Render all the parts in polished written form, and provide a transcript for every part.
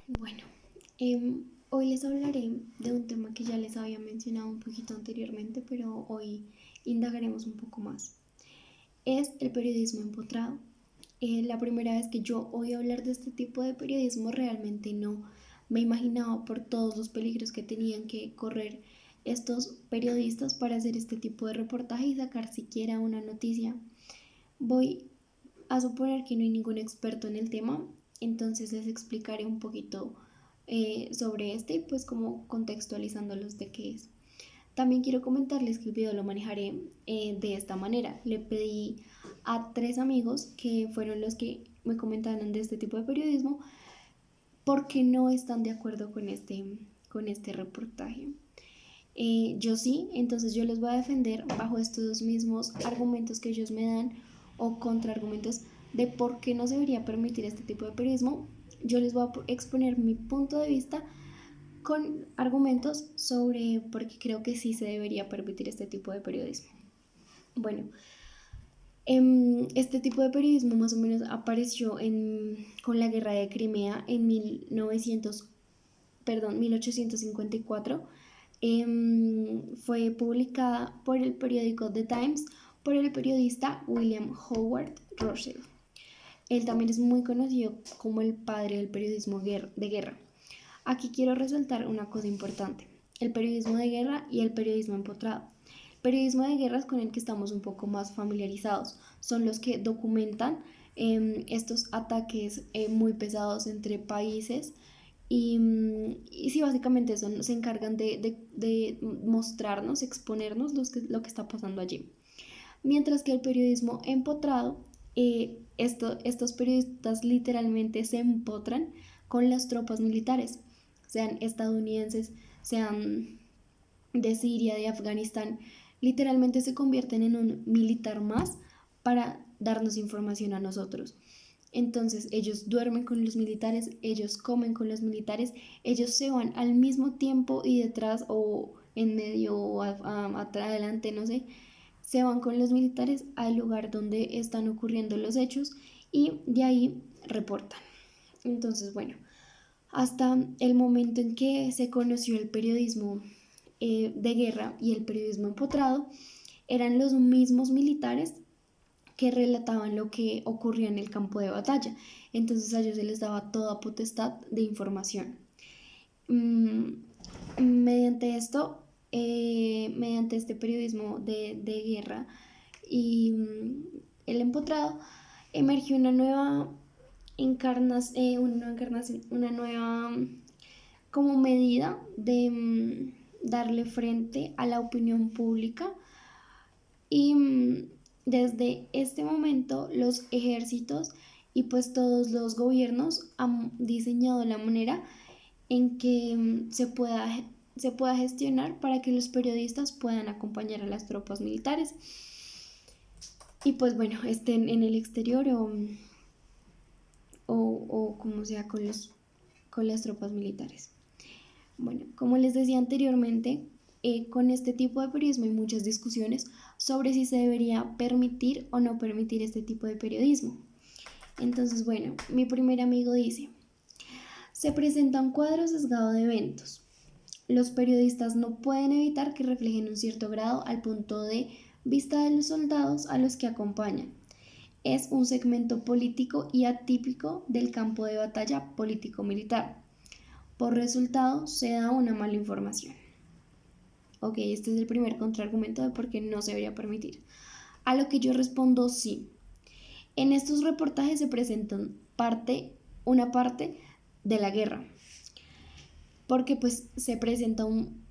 Bueno, hoy les hablaré de un tema que ya les había mencionado un poquito anteriormente, pero hoy indagaremos un poco más. Es el periodismo empotrado. La primera vez que yo oí hablar de este tipo de periodismo realmente no me imaginaba por todos los peligros que tenían que correr estos periodistas para hacer este tipo de reportaje y sacar siquiera una noticia. Voy a suponer que no hay ningún experto en el tema, entonces les explicaré un poquito sobre este y pues como contextualizándolos de qué es. También quiero comentarles que el video lo manejaré de esta manera. Le pedí a 3 amigos que fueron los que me comentaron de este tipo de periodismo porque no están de acuerdo con este reportaje. Yo sí, entonces yo les voy a defender bajo estos mismos argumentos que ellos me dan o contraargumentos de por qué no se debería permitir este tipo de periodismo. Yo les voy a exponer mi punto de vista con argumentos sobre por qué creo que sí se debería permitir este tipo de periodismo. Bueno, este tipo de periodismo más o menos apareció con la guerra de Crimea en 1854. Fue publicada por el periódico The Times por el periodista William Howard Russell. Él también es muy conocido como el padre del periodismo de guerra. Aquí quiero resaltar una cosa importante: el periodismo de guerra y el periodismo empotrado. El periodismo de guerra es con el que estamos un poco más familiarizados, son los que documentan estos ataques muy pesados entre países y sí, básicamente eso, se encargan de mostrarnos, exponernos lo que está pasando allí. Mientras que el periodismo empotrado, estos periodistas literalmente se empotran con las tropas militares, sean estadounidenses, sean de Siria, de Afganistán, literalmente se convierten en un militar más para darnos información a nosotros. Entonces ellos duermen con los militares, ellos comen con los militares, ellos se van al mismo tiempo y detrás o en medio o adelante, no sé, se van con los militares al lugar donde están ocurriendo los hechos y de ahí reportan. Entonces, bueno, hasta el momento en que se conoció el periodismo de guerra y el periodismo empotrado, eran los mismos militares que relataban lo que ocurría en el campo de batalla. Entonces a ellos se les daba toda potestad de información. Mediante esto, mediante este periodismo de guerra y el empotrado, emergió una nueva como medida de darle frente a la opinión pública y desde este momento los ejércitos y pues todos los gobiernos han diseñado la manera en que se pueda gestionar para que los periodistas puedan acompañar a las tropas militares y pues bueno, estén en el exterior o como sea con las tropas militares. Bueno, como les decía anteriormente, con este tipo de periodismo hay muchas discusiones sobre si se debería permitir o no permitir este tipo de periodismo. Entonces, bueno, mi primer amigo dice: se presenta un cuadro sesgado de eventos. Los periodistas no pueden evitar que reflejen un cierto grado al punto de vista de los soldados a los que acompañan. Es un segmento político y atípico del campo de batalla político-militar. Por resultado, se da una mala información. Ok, este es el primer contraargumento de por qué no se debería permitir. A lo que yo respondo sí. En estos reportajes se presentan una parte de la guerra, porque pues se presenta un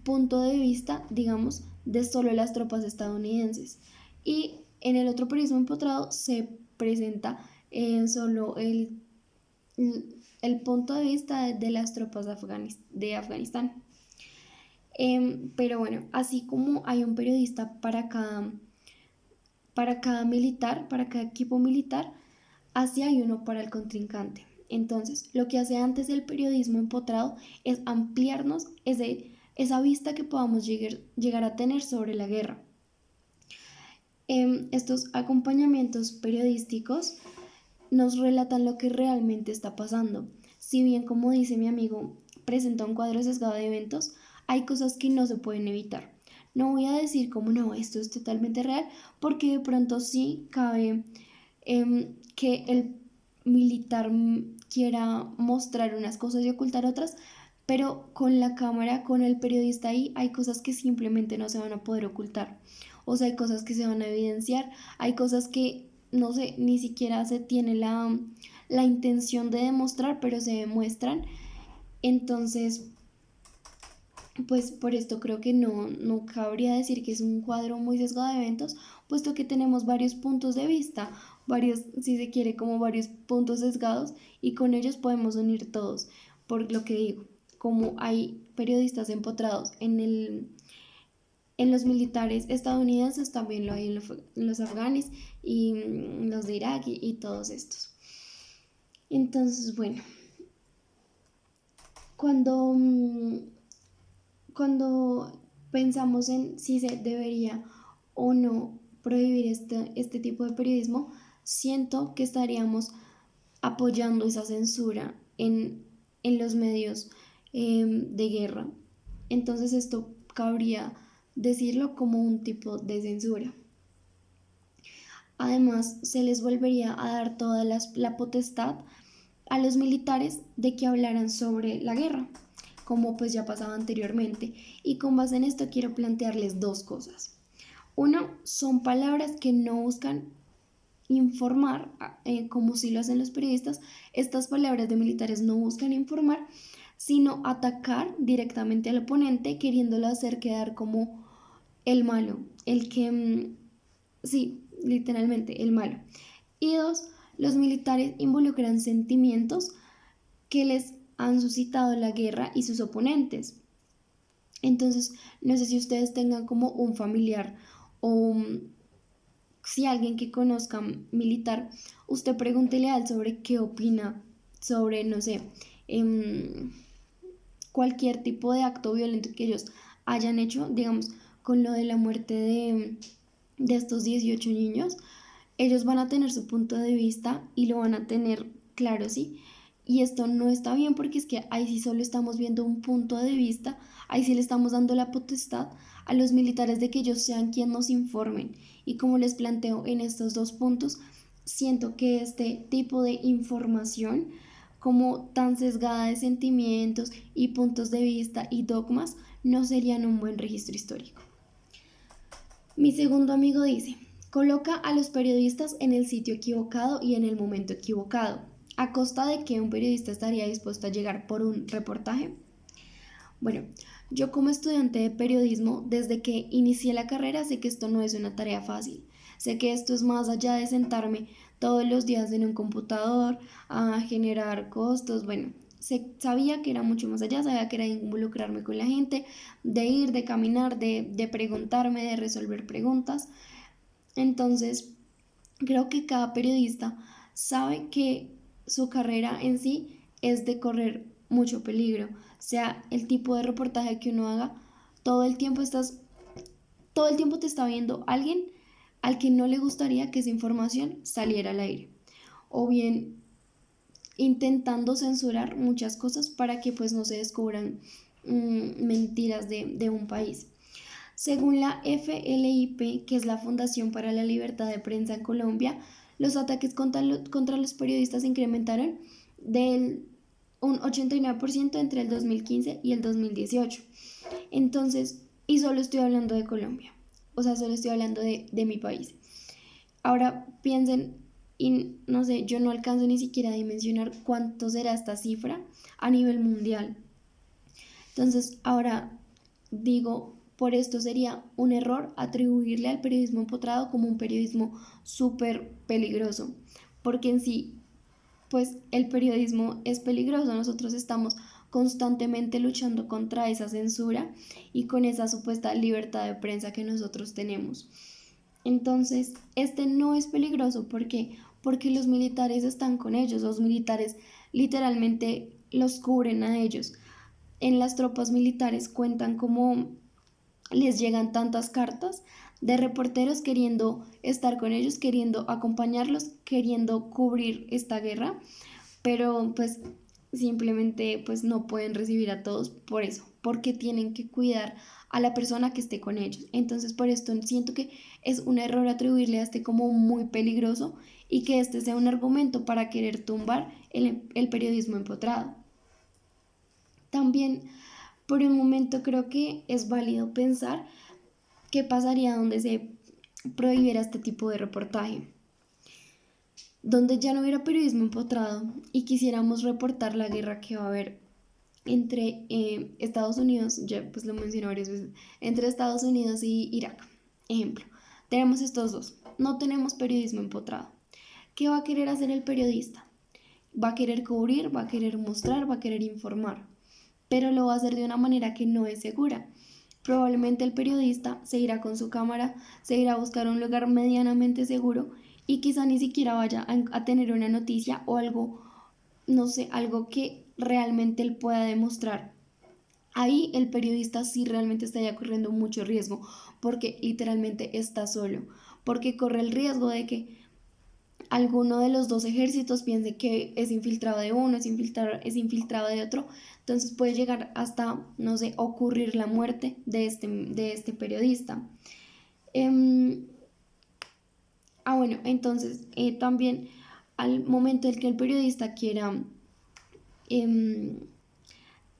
punto de vista, digamos, de solo las tropas estadounidenses. Y en el otro periodismo empotrado se presenta solo el punto de vista de las tropas de Afganistán. Pero bueno, así como hay un periodista para cada militar, para cada equipo militar, así hay uno para el contrincante. Entonces, lo que hace antes el periodismo empotrado es ampliarnos esa vista que podamos llegar a tener sobre la guerra. Estos acompañamientos periodísticos nos relatan lo que realmente está pasando. Si bien, como dice mi amigo, presenta un cuadro sesgado de eventos, hay cosas que no se pueden evitar. No voy a decir como no, esto es totalmente real, porque de pronto sí cabe que el militar quiera mostrar unas cosas y ocultar otras, pero con la cámara, con el periodista ahí, hay cosas que simplemente no se van a poder ocultar. O sea, hay cosas que se van a evidenciar, hay cosas que, no sé, ni siquiera se tiene la intención de demostrar, pero se demuestran. Entonces, pues por esto creo que no cabría decir que es un cuadro muy sesgado de eventos, puesto que tenemos varios puntos de vista, varios, si se quiere, como varios puntos sesgados, y con ellos podemos unir todos. Por lo que digo, como hay periodistas empotrados en los militares estadounidenses, también lo hay en los afganes y los de Irak y todos estos. Entonces, bueno, cuando cuando pensamos en si se debería o no prohibir este tipo de periodismo, siento que estaríamos apoyando esa censura en los medios de guerra. Entonces esto cabría decirlo como un tipo de censura. Además, se les volvería a dar toda la potestad a los militares de que hablaran sobre la guerra, como pues ya pasaba anteriormente. Y con base en esto quiero plantearles dos cosas. Uno, son palabras que no buscan informar, como si lo hacen los periodistas. Estas palabras de militares no buscan informar, sino atacar directamente al oponente, queriéndolo hacer quedar como el malo, el que, sí, literalmente, el malo. Y dos, los militares involucran sentimientos que les han suscitado la guerra y sus oponentes. Entonces, no sé si ustedes tengan como un familiar o si alguien que conozca militar, usted pregúntele a él sobre qué opina sobre, no sé, em, cualquier tipo de acto violento que ellos hayan hecho, digamos, con lo de la muerte de estos 18 niños. Ellos van a tener su punto de vista y lo van a tener claro, ¿sí? Y esto no está bien porque es que ahí sí solo estamos viendo un punto de vista, ahí sí le estamos dando la potestad a los militares de que ellos sean quien nos informen. Y como les planteo en estos dos puntos, siento que este tipo de información, como tan sesgada de sentimientos y puntos de vista y dogmas, no serían un buen registro histórico. Mi segundo amigo dice, coloca a los periodistas en el sitio equivocado y en el momento equivocado. ¿A costa de que un periodista estaría dispuesto a llegar por un reportaje? Bueno, yo como estudiante de periodismo, desde que inicié la carrera, sé que esto no es una tarea fácil. Sé que esto es más allá de sentarme todos los días en un computador a generar costos. Bueno, sabía que era mucho más allá, sabía que era involucrarme con la gente, de ir, de caminar, de preguntarme, de resolver preguntas. Entonces, creo que cada periodista sabe que su carrera en sí es de correr mucho peligro, sea el tipo de reportaje que uno haga, todo el tiempo todo el tiempo te está viendo alguien al que no le gustaría que esa información saliera al aire, o bien intentando censurar muchas cosas para que pues no se descubran mentiras de un país. Según la FLIP, que es la Fundación para la Libertad de Prensa en Colombia, los ataques contra los periodistas se incrementaron del un 89% entre el 2015 y el 2018. Entonces, y solo estoy hablando de Colombia, o sea, solo estoy hablando de mi país. Ahora piensen, y no sé, yo no alcanzo ni siquiera a dimensionar cuánto será esta cifra a nivel mundial. Entonces, ahora digo, por esto sería un error atribuirle al periodismo empotrado como un periodismo súper peligroso, porque en sí, pues el periodismo es peligroso, nosotros estamos constantemente luchando contra esa censura y con esa supuesta libertad de prensa que nosotros tenemos. Entonces, este no es peligroso porque los militares están con ellos, los militares literalmente los cubren a ellos. En las tropas militares cuentan como les llegan tantas cartas de reporteros queriendo estar con ellos, queriendo acompañarlos, queriendo cubrir esta guerra, pero pues simplemente pues no pueden recibir a todos por eso, porque tienen que cuidar a la persona que esté con ellos. Entonces por esto siento que es un error atribuirle a este como muy peligroso y que este sea un argumento para querer tumbar el periodismo empotrado. También por un momento creo que es válido pensar qué pasaría donde se prohibiera este tipo de reportaje, donde ya no hubiera periodismo empotrado y quisiéramos reportar la guerra que va a haber entre Estados Unidos, ya pues lo mencioné varias veces, entre Estados Unidos y Irak. Ejemplo, tenemos estos dos, no tenemos periodismo empotrado. ¿Qué va a querer hacer el periodista? Va a querer cubrir, va a querer mostrar, va a querer informar, pero lo va a hacer de una manera que no es segura. Probablemente el periodista se irá con su cámara, se irá a buscar un lugar medianamente seguro y quizá ni siquiera vaya a tener una noticia o algo, no sé, algo que realmente él pueda demostrar. Ahí el periodista sí realmente estaría corriendo mucho riesgo porque literalmente está solo, porque corre el riesgo de que alguno de los dos ejércitos piense que es infiltrado de uno, es infiltrado de otro, entonces puede llegar hasta, no sé, ocurrir la muerte de este periodista. Eh, bueno, entonces también al momento en que el periodista quiera eh,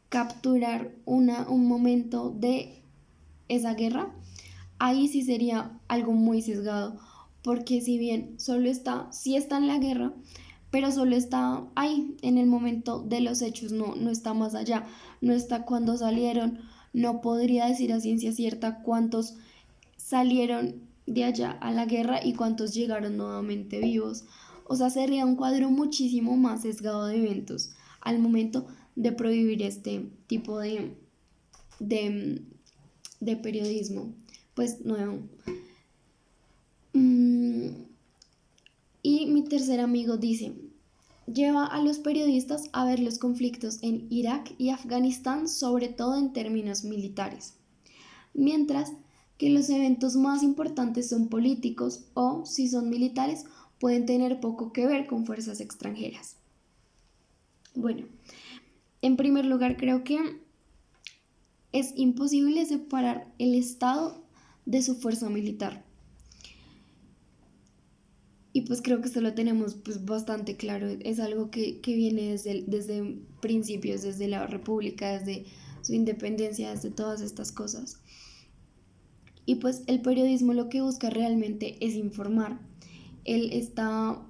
capturar un momento de esa guerra, ahí sí sería algo muy sesgado, porque si bien sí está en la guerra, pero solo está ahí en el momento de los hechos, no está más allá, no está cuando salieron, no podría decir a ciencia cierta cuántos salieron de allá a la guerra y cuántos llegaron nuevamente vivos. O sea, sería un cuadro muchísimo más sesgado de eventos al momento de prohibir este tipo de, de periodismo, pues nuevo. Y mi tercer amigo dice, lleva a los periodistas a ver los conflictos en Irak y Afganistán, sobre todo en términos militares, mientras que los eventos más importantes son políticos o, si son militares, pueden tener poco que ver con fuerzas extranjeras. Bueno, en primer lugar creo que es imposible separar el Estado de su fuerza militar. Y pues creo que esto lo tenemos pues bastante claro, es algo que viene desde principios, desde la República, desde su independencia, desde todas estas cosas. Y pues el periodismo lo que busca realmente es informar. Él está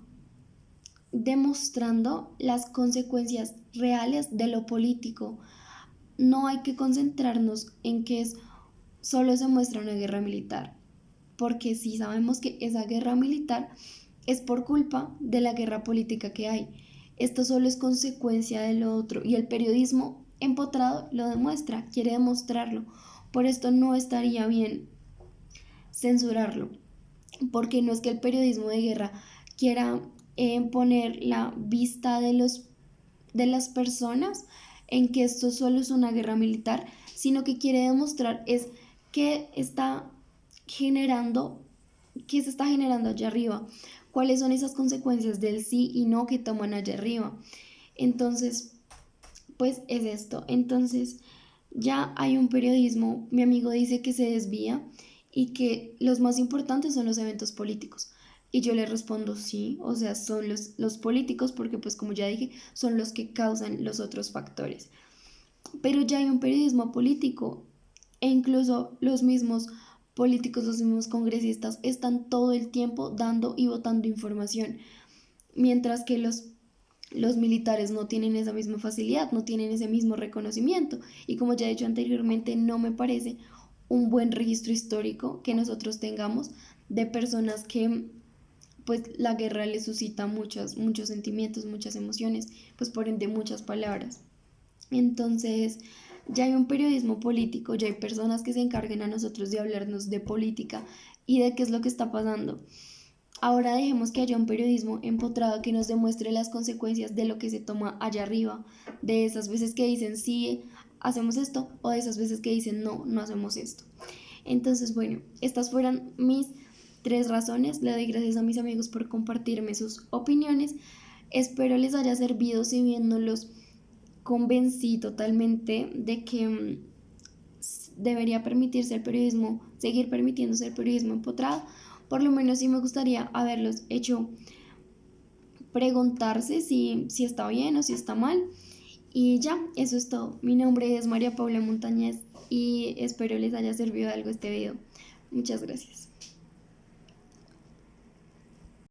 demostrando las consecuencias reales de lo político. No hay que concentrarnos en que solo se muestra una guerra militar, porque sí sabemos que esa guerra militar es por culpa de la guerra política que hay. Esto solo es consecuencia de lo otro y el periodismo empotrado lo demuestra, quiere demostrarlo. Por esto no estaría bien censurarlo, porque no es que el periodismo de guerra quiera poner la vista de las personas en que esto solo es una guerra militar, sino que quiere demostrar es que está generando, qué se está generando allá arriba, cuáles son esas consecuencias del sí y no que toman allá arriba. Entonces, pues es esto. Entonces, ya hay un periodismo, mi amigo dice que se desvía y que los más importantes son los eventos políticos. Y yo le respondo sí, o sea, son los políticos porque pues como ya dije, son los que causan los otros factores. Pero ya hay un periodismo político e incluso los mismos políticos, los mismos congresistas están todo el tiempo dando y votando información, mientras que los militares no tienen esa misma facilidad, no tienen ese mismo reconocimiento. Y como ya he dicho anteriormente, no me parece un buen registro histórico que nosotros tengamos de personas que pues la guerra les suscita muchos sentimientos, muchas emociones, pues por ende muchas palabras. Entonces, ya hay un periodismo político, ya hay personas que se encarguen a nosotros de hablarnos de política y de qué es lo que está pasando. Ahora dejemos que haya un periodismo empotrado que nos demuestre las consecuencias de lo que se toma allá arriba, de esas veces que dicen sí, hacemos esto, o de esas veces que dicen no, no hacemos esto. Entonces, bueno, estas fueron mis 3 razones. Le doy gracias a mis amigos por compartirme sus opiniones. Espero les haya servido, si bien no los convencí totalmente de que debería permitirse el periodismo, seguir permitiéndose el periodismo empotrado. Por lo menos sí me gustaría haberlos hecho preguntarse si está bien o si está mal. Y ya, eso es todo. Mi nombre es María Paula Montañez y espero les haya servido de algo este video. Muchas gracias.